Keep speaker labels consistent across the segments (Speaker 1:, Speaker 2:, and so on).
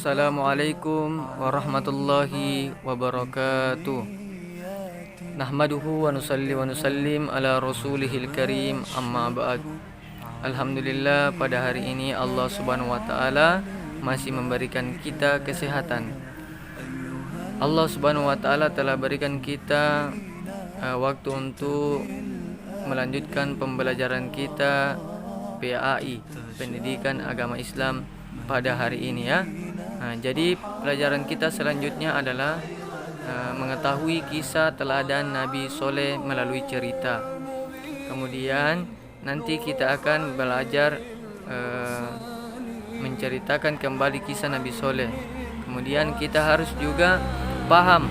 Speaker 1: Assalamualaikum warahmatullahi wabarakatuh. Nahmaduhu wa nusalli wa nusallim ala rasulihil karim, amma ba'd. Alhamdulillah, pada hari ini Allah subhanahu wa ta'ala masih memberikan kita kesehatan. Allah subhanahu wa ta'ala telah berikan kita waktu untuk melanjutkan pembelajaran kita PAI, Pendidikan Agama Islam, pada hari ini ya. Jadi pelajaran kita selanjutnya adalah mengetahui kisah teladan Nabi Soleh melalui cerita. Kemudian nanti kita akan belajar menceritakan kembali kisah Nabi Soleh. Kemudian kita harus juga paham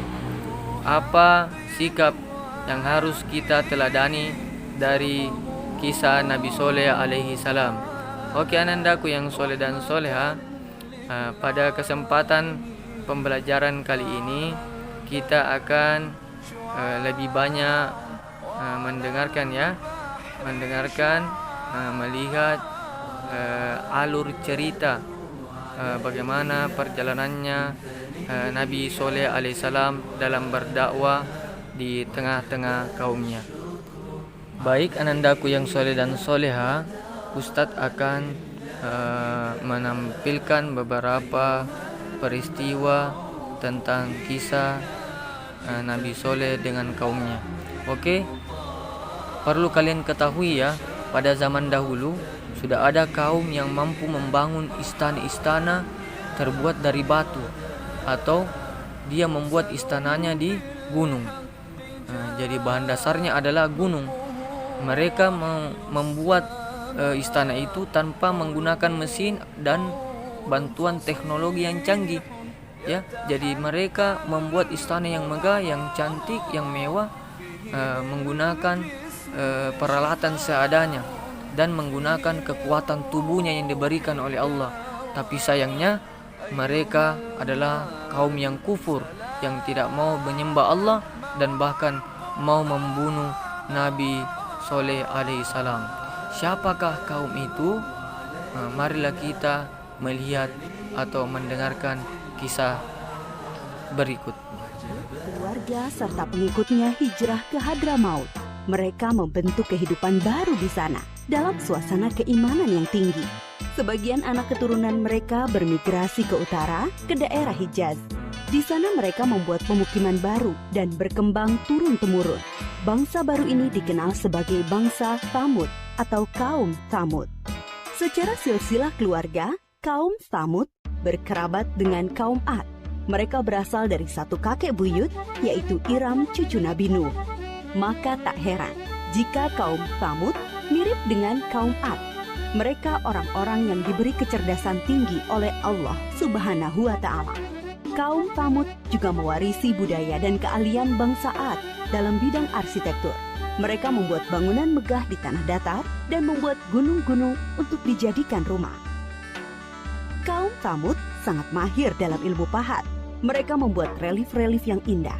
Speaker 1: apa sikap yang harus kita teladani dari kisah Nabi Soleh alaihi salam. Oke anandaku yang soleh dan soleha, pada kesempatan pembelajaran kali ini kita akan lebih banyak melihat alur cerita bagaimana perjalanannya Nabi Soleh alaihissalam dalam berdakwah di tengah-tengah kaumnya. Baik anandaku yang soleh dan soleha, Ustadz akan menampilkan beberapa peristiwa tentang kisah Nabi Soleh dengan kaumnya. Oke, perlu kalian ketahui ya, pada zaman dahulu sudah ada kaum yang mampu membangun istana-istana terbuat dari batu, atau dia membuat istananya di gunung. Jadi bahan dasarnya adalah gunung. Mereka membuat istana itu tanpa menggunakan mesin dan bantuan teknologi yang canggih ya. Jadi mereka membuat istana yang megah, yang cantik, yang mewah, menggunakan peralatan seadanya dan menggunakan kekuatan tubuhnya yang diberikan oleh Allah. Tapi sayangnya mereka adalah kaum yang kufur, yang tidak mau menyembah Allah dan bahkan mau membunuh Nabi Soleh alaihissalam. Siapakah kaum itu? Marilah kita melihat atau mendengarkan kisah berikut.
Speaker 2: Keluarga serta pengikutnya hijrah ke Hadramaut. Mereka membentuk kehidupan baru di sana dalam suasana keimanan yang tinggi. Sebagian anak keturunan mereka bermigrasi ke utara, ke daerah Hijaz. Di sana mereka membuat pemukiman baru dan berkembang turun-temurun. Bangsa baru ini dikenal sebagai bangsa Tsamud atau kaum Tsamud. Secara silsilah keluarga, kaum Tsamud berkerabat dengan kaum Ad. Mereka berasal dari satu kakek buyut, yaitu Iram cucu Nabi Nuh. Maka tak heran jika kaum Tsamud mirip dengan kaum Ad. Mereka orang-orang yang diberi kecerdasan tinggi oleh Allah Subhanahu wa Ta'ala. Kaum Tsamud juga mewarisi budaya dan keahlian bangsa Ad dalam bidang arsitektur. Mereka membuat bangunan megah di tanah datar dan membuat gunung-gunung untuk dijadikan rumah. Kaum Tsamud sangat mahir dalam ilmu pahat. Mereka membuat relief-relief yang indah.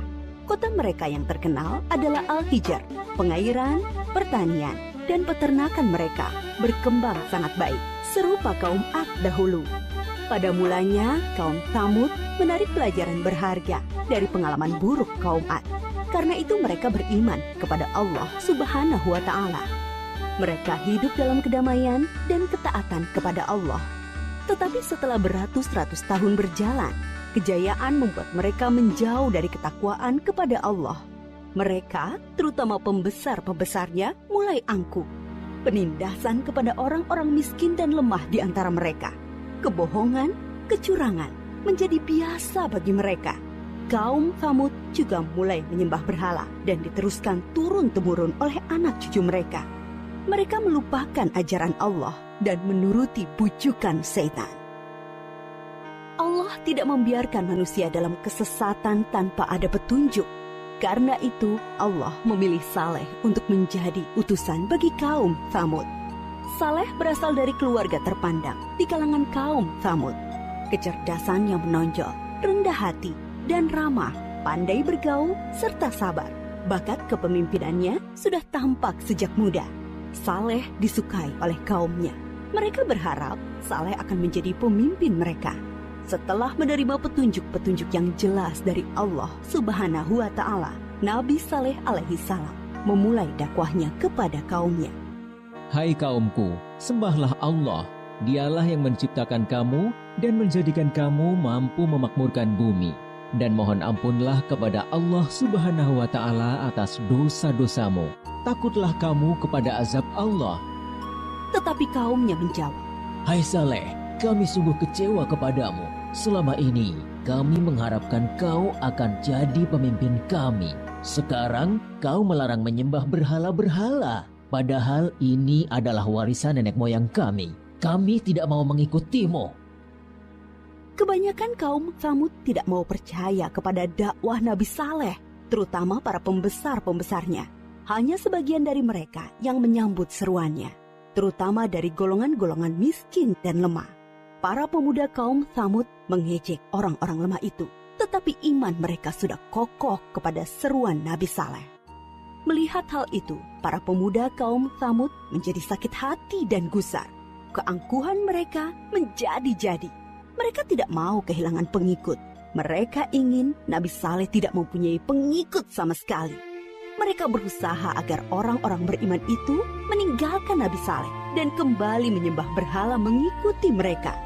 Speaker 2: Kota mereka yang terkenal adalah Al-Hijr. Pengairan, pertanian, dan peternakan mereka berkembang sangat baik, serupa kaum Ad dahulu. Pada mulanya, kaum Tsamud menarik pelajaran berharga dari pengalaman buruk kaum Ad. Karena itu mereka beriman kepada Allah Subhanahu wa Ta'ala. Mereka hidup dalam kedamaian dan ketaatan kepada Allah. Tetapi setelah beratus-ratus tahun berjalan, kejayaan membuat mereka menjauh dari ketakwaan kepada Allah. Mereka, terutama pembesar-pembesarnya, mulai angkuh. Penindasan kepada orang-orang miskin dan lemah di antara mereka. Kebohongan, kecurangan menjadi biasa bagi mereka. Kaum Tsamud juga mulai menyembah berhala dan diteruskan turun-temurun oleh anak cucu mereka. Mereka melupakan ajaran Allah dan menuruti bujukan setan. Allah tidak membiarkan manusia dalam kesesatan tanpa ada petunjuk. Karena itu Allah memilih Saleh untuk menjadi utusan bagi kaum Tsamud. Saleh berasal dari keluarga terpandang di kalangan kaum Tsamud. Kecerdasan yang menonjol, rendah hati, dan ramah, pandai bergaul, serta sabar. Bakat kepemimpinannya sudah tampak sejak muda. Saleh disukai oleh kaumnya. Mereka berharap Saleh akan menjadi pemimpin mereka. Setelah menerima petunjuk-petunjuk yang jelas dari Allah Subhanahu wa Ta'ala, Nabi Saleh alaihi salam memulai dakwahnya kepada kaumnya.
Speaker 3: Hai kaumku, sembahlah Allah. Dialah yang menciptakan kamu dan menjadikan kamu mampu memakmurkan bumi. Dan mohon ampunlah kepada Allah Subhanahu wa Ta'ala atas dosa-dosamu. Takutlah kamu kepada azab Allah.
Speaker 2: Tetapi kaumnya menjawab,
Speaker 3: Hai Saleh, kami sungguh kecewa kepadamu. Selama ini kami mengharapkan kau akan jadi pemimpin kami. Sekarang kau melarang menyembah berhala-berhala. Padahal ini adalah warisan nenek moyang kami. Kami tidak mau mengikutimu.
Speaker 2: kebanyakan kaum Tsamud tidak mau percaya kepada dakwah Nabi Saleh, terutama para pembesar-pembesarnya. Hanya sebagian dari mereka yang menyambut seruannya, terutama dari golongan-golongan miskin dan lemah. Para pemuda kaum Tsamud mengejek orang-orang lemah itu, tetapi iman mereka sudah kokoh kepada seruan Nabi Saleh. Melihat hal itu, para pemuda kaum Tsamud menjadi sakit hati dan gusar. Keangkuhan mereka menjadi-jadi. Mereka tidak mau kehilangan pengikut. Mereka ingin Nabi Saleh tidak mempunyai pengikut sama sekali. Mereka berusaha agar orang-orang beriman itu meninggalkan Nabi Saleh dan kembali menyembah berhala mengikuti mereka.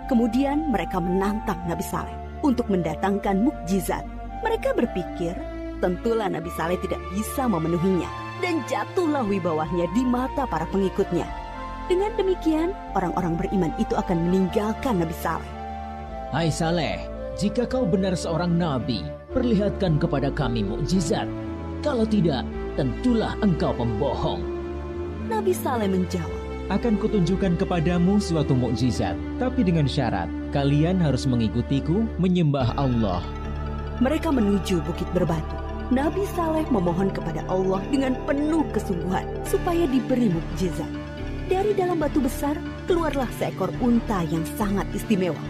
Speaker 2: Kemudian mereka menantang Nabi Saleh untuk mendatangkan mukjizat. Mereka berpikir tentulah Nabi Saleh tidak bisa memenuhinya dan jatuhlah wibawahnya di mata para pengikutnya. Dengan demikian, orang-orang beriman itu akan meninggalkan Nabi Saleh.
Speaker 3: Hai Saleh, jika kau benar seorang nabi, perlihatkan kepada kami mukjizat. Kalau tidak, tentulah engkau pembohong.
Speaker 2: Nabi Saleh menjawab,
Speaker 3: Akan kutunjukkan kepadamu suatu mukjizat, tapi dengan syarat, kalian harus mengikutiku menyembah Allah.
Speaker 2: Mereka menuju Bukit Berbatu. Nabi Saleh memohon kepada Allah dengan penuh kesungguhan supaya diberi mukjizat. Dari dalam batu besar, keluarlah seekor unta yang sangat istimewa.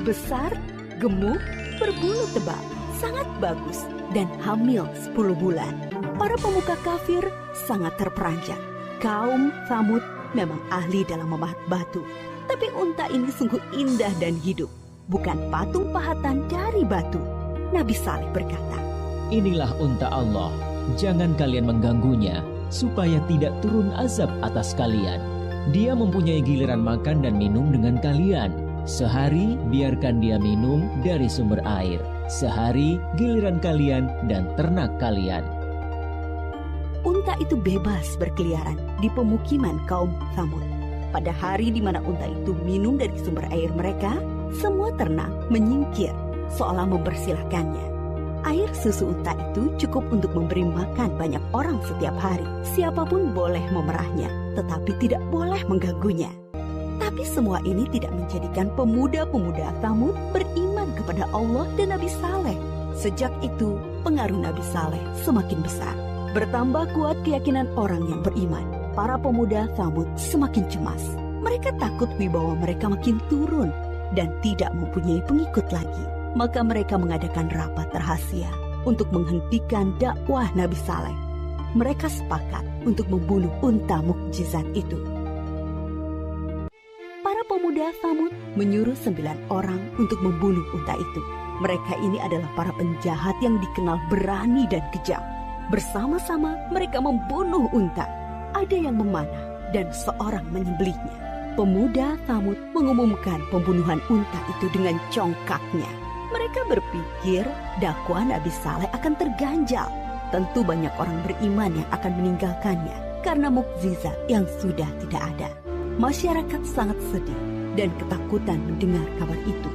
Speaker 2: Besar, gemuk, berbulu tebal, sangat bagus, dan hamil 10 bulan. Para pemuka kafir sangat terperanjat. Kaum Tsamud memang ahli dalam memahat batu. Tapi unta ini sungguh indah dan hidup, bukan patung pahatan dari batu. Nabi Saleh berkata,
Speaker 3: Inilah unta Allah, jangan kalian mengganggunya, supaya tidak turun azab atas kalian. Dia mempunyai giliran makan dan minum dengan kalian. Sehari biarkan dia minum dari sumber air. Sehari giliran kalian dan ternak kalian.
Speaker 2: Unta itu bebas berkeliaran di pemukiman kaum Tsamud. Pada hari di mana unta itu minum dari sumber air mereka, semua ternak menyingkir seolah mempersilahkannya. Air susu unta itu cukup untuk memberi makan banyak orang setiap hari. Siapapun boleh memerahnya, tetapi tidak boleh mengganggunya. Tapi semua ini tidak menjadikan pemuda-pemuda Tsamud beriman kepada Allah dan Nabi Saleh. Sejak itu, pengaruh Nabi Saleh semakin besar. Bertambah kuat keyakinan orang yang beriman. Para pemuda Tsamud semakin cemas. Mereka takut wibawa mereka makin turun dan tidak mempunyai pengikut lagi. Maka mereka mengadakan rapat rahasia untuk menghentikan dakwah Nabi Saleh. Mereka sepakat untuk membunuh unta mukjizat itu. Para pemuda Tsamud menyuruh 9 orang untuk membunuh unta itu. Mereka ini adalah para penjahat yang dikenal berani dan kejam. Bersama-sama mereka membunuh unta. Ada yang memanah dan seorang menyembelihnya. Pemuda Tsamud mengumumkan pembunuhan unta itu dengan congkaknya. Mereka berpikir dakwah Nabi Saleh akan terganjal. Tentu banyak orang beriman yang akan meninggalkannya karena mukjizat yang sudah tidak ada. Masyarakat sangat sedih dan ketakutan mendengar kabar itu.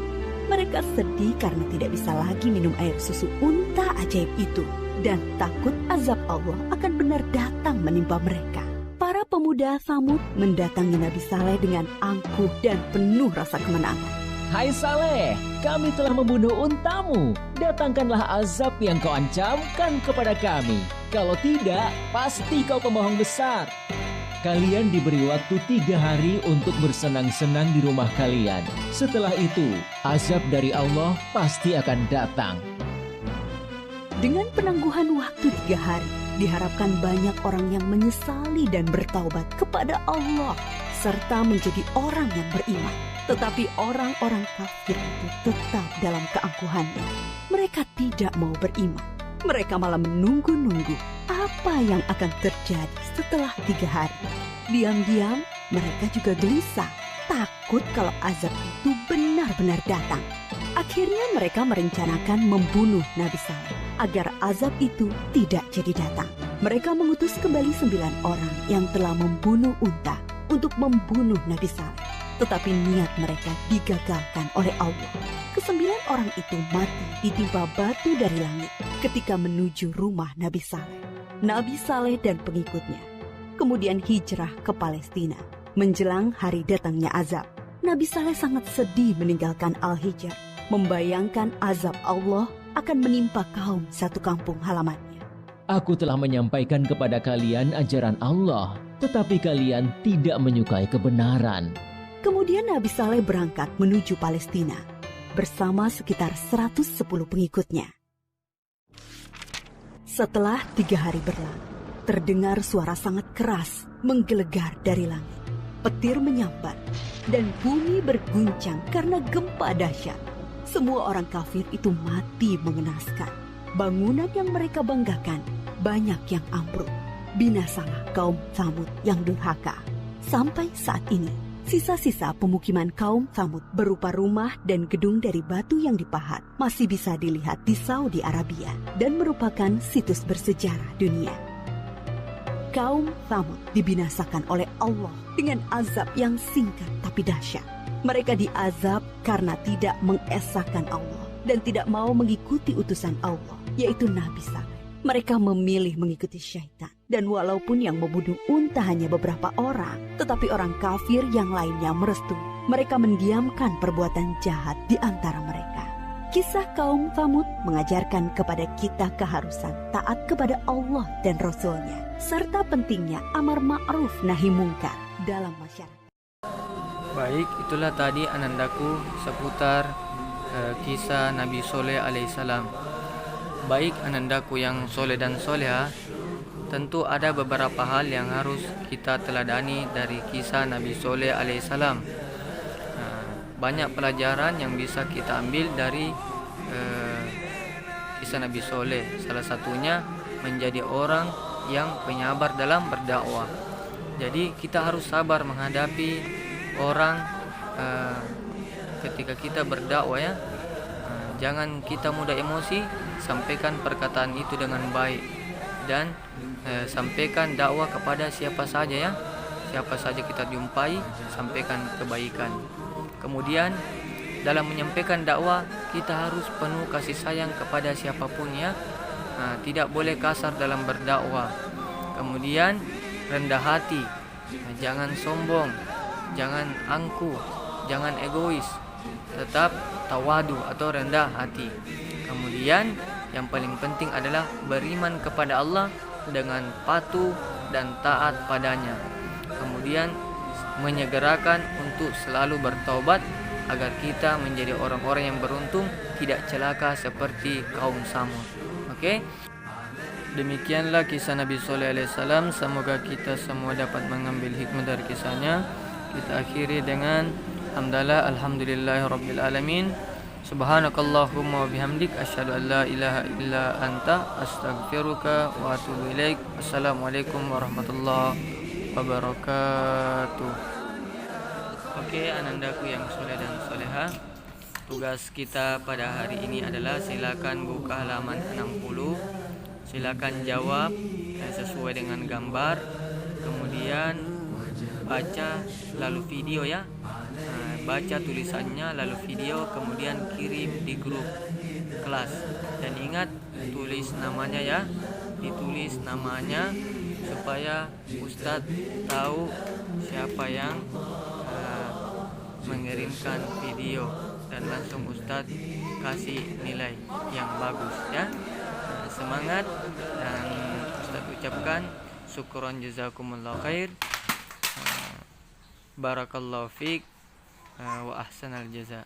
Speaker 2: Mereka sedih karena tidak bisa lagi minum air susu unta ajaib itu dan takut azab Allah akan benar datang menimpa mereka. Para pemuda Tsamud mendatangi Nabi Saleh dengan angkuh dan penuh rasa kemenangan.
Speaker 3: Hai Saleh, kami telah membunuh untamu. Datangkanlah azab yang kau ancamkan kepada kami. Kalau tidak, pasti kau pembohong besar. Kalian diberi waktu 3 hari untuk bersenang-senang di rumah kalian. Setelah itu, azab dari Allah pasti akan datang.
Speaker 2: Dengan penangguhan waktu 3 hari, diharapkan banyak orang yang menyesali dan bertaubat kepada Allah. serta menjadi orang yang beriman. Tetapi orang-orang kafir itu tetap dalam keangkuhannya. Mereka tidak mau beriman. Mereka malah menunggu-nunggu apa yang akan terjadi setelah 3 hari. Diam-diam mereka juga gelisah, takut kalau azab itu benar-benar datang. Akhirnya mereka merencanakan membunuh Nabi Saleh agar azab itu tidak jadi datang. Mereka mengutus kembali 9 orang yang telah membunuh unta untuk membunuh Nabi Saleh. Tetapi niat mereka digagalkan oleh Allah. Kesembilan orang itu mati ditimpa batu dari langit ketika menuju rumah Nabi Saleh. Nabi Saleh dan pengikutnya kemudian hijrah ke Palestina. Menjelang hari datangnya azab, Nabi Saleh sangat sedih meninggalkan Al-Hijr, membayangkan azab Allah akan menimpa kaum satu kampung halamannya.
Speaker 3: Aku telah menyampaikan kepada kalian ajaran Allah, tetapi kalian tidak menyukai kebenaran.
Speaker 2: Kemudian Nabi Saleh berangkat menuju Palestina bersama sekitar 110 pengikutnya. Setelah 3 hari berlalu, terdengar suara sangat keras menggelegar dari langit. Petir menyambar dan bumi berguncang karena gempa dahsyat. Semua orang kafir itu mati mengenaskan. Bangunan yang mereka banggakan banyak yang ambruk. Binasalah kaum Tsamud yang durhaka. Sampai saat ini, sisa-sisa pemukiman kaum Tsamud berupa rumah dan gedung dari batu yang dipahat masih bisa dilihat di Saudi Arabia dan merupakan situs bersejarah dunia. Kaum Tsamud dibinasakan oleh Allah dengan azab yang singkat tapi dahsyat. Mereka diazab karena tidak mengesahkan Allah dan tidak mau mengikuti utusan Allah, yaitu Nabi Saleh. Mereka memilih mengikuti syaitan. Dan walaupun yang membunuh unta hanya beberapa orang, tetapi orang kafir yang lainnya merestui. Mereka mendiamkan perbuatan jahat di antara mereka. Kisah kaum Tsamud mengajarkan kepada kita keharusan taat kepada Allah dan Rasul-Nya, serta pentingnya amar ma'ruf nahi mungkar dalam masyarakat.
Speaker 1: Baik, itulah tadi anandaku seputar kisah Nabi Soleh alaihissalam. Baik anandaku yang soleh dan soleha, tentu ada beberapa hal yang harus kita teladani dari kisah Nabi Soleh alaihissalam. Banyak pelajaran yang bisa kita ambil dari kisah Nabi Soleh. Salah satunya menjadi orang yang penyabar dalam berdakwah. Jadi kita harus sabar menghadapi orang ketika kita berdakwah ya. Jangan kita mudah emosi, sampaikan perkataan itu dengan baik dan sampaikan dakwah kepada siapa saja ya. Siapa saja kita jumpai, sampaikan kebaikan. Kemudian dalam menyampaikan dakwah kita harus penuh kasih sayang kepada siapapun ya. Tidak boleh kasar dalam berdakwah. Kemudian rendah hati, jangan sombong, jangan angkuh, jangan egois, tetap tawadu atau rendah hati. Kemudian yang paling penting adalah beriman kepada Allah dengan patuh dan taat padanya. Kemudian menyegerakan untuk selalu bertaubat agar kita menjadi orang-orang yang beruntung, tidak celaka seperti kaum Tsamud. Oke? Demikianlah kisah Nabi Soleh alaihissalam. Semoga kita semua dapat mengambil hikmah dari kisahnya. Kita akhiri dengan hamdalah alhamdulillahirabbil alamin. Subhanakallahumma wa bihamdik asyhadu an la ilaha illa anta astaghfiruka wa atubu ilaik. Assalamualaikum warahmatullahi wabarakatuh. Oke, anandaku yang soleh dan soleha, tugas kita pada hari ini adalah silakan buka halaman 60. Silakan jawab sesuai dengan gambar. Kemudian baca lalu video ya. Baca tulisannya lalu video, kemudian kirim di grup kelas. Dan ingat tulis namanya ya. Ditulis namanya supaya Ustadz tahu siapa yang mengirimkan video dan langsung Ustadz kasih nilai yang bagus ya. Semangat, dan Ustadz ucapkan syukron jazakumullah khair. Barakallahu fiik wa ahsanal jaza.